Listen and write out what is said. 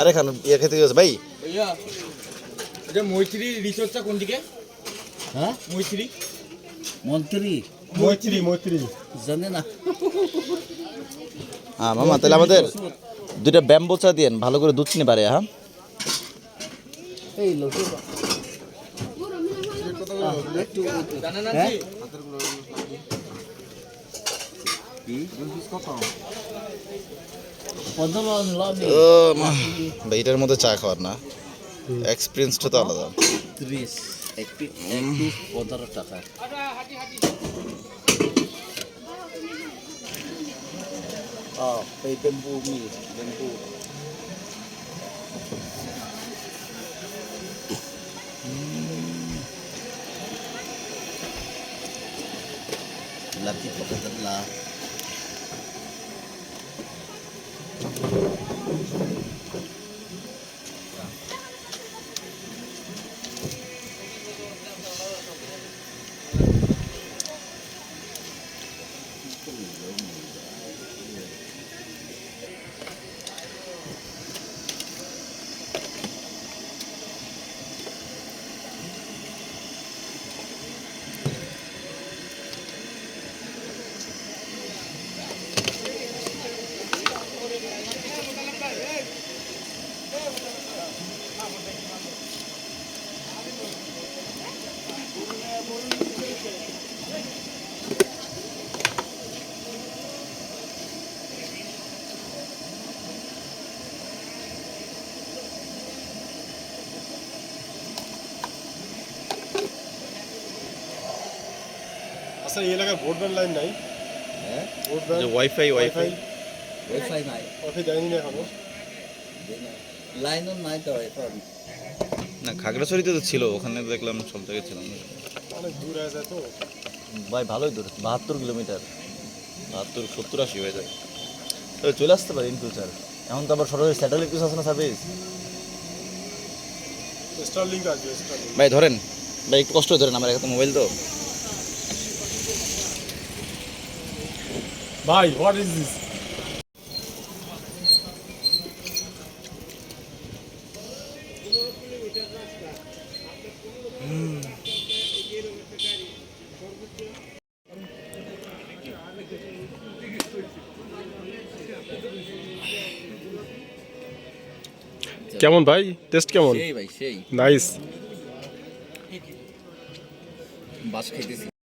আরে খান ইয়ে খেতে গেছে ভাই। ভাইয়া এটা মৈত্রী রিসোর্টটা কোন দিকে? হ্যাঁ মৈত্রী মৈত্রী জানে না। হ্যাঁ মামা তাহলে আমাদের দুইটা ব্যাম্বো চা দিয়েন, ভালো করে দুধ চিনি পারে। হ্যাঁ এই লোক জানেন হ্যাঁ? কি কত? 15 লবি ও মা ভাই, এটার মধ্যে চা খাওয়ার না, এক্সপিরিয়েন্সটা তো আলাদা। 30 একটি 15 টাকা। এই বেম্বু মিল বেম্বু lagi pagkatala. আচ্ছা এই এলাকায় ব্রডব্যান্ড লাইন নাই? হ্যাঁ ব্রডব্যান্ড ওয়াইফাই ওয়াইফাই ওয়াইফাই নাই ওয়াইফাই দেয়নি না এখনো। লাইনও নাই তো এখন। না খাগড়াছড়িতে তো ছিল, ওখানে দেখলাম সব জায়গায় ছিল না। অনেক দূর হয়ে যায় তো। ভাই ভালোই দূর, 72 কিলোমিটার, 72 70 80 হয়ে যায়। তবে চলে আসতে পারে ইন ফিউচার। এখন তো আবার সরাসরি স্যাটেলাইট কিছু আছে না সার্ভিস। স্টারলিংক আসবে, স্টারলিংক। ভাই ধরেন, ভাই একটু কষ্ট করে ধরেন, আমার একটা মোবাইল তো। ভাই হোয়াট ইজ দিস? কেমন ভাই, টেস্ট কেমন? সেই ভাই সেই নাইস। বাস খাইতেছি।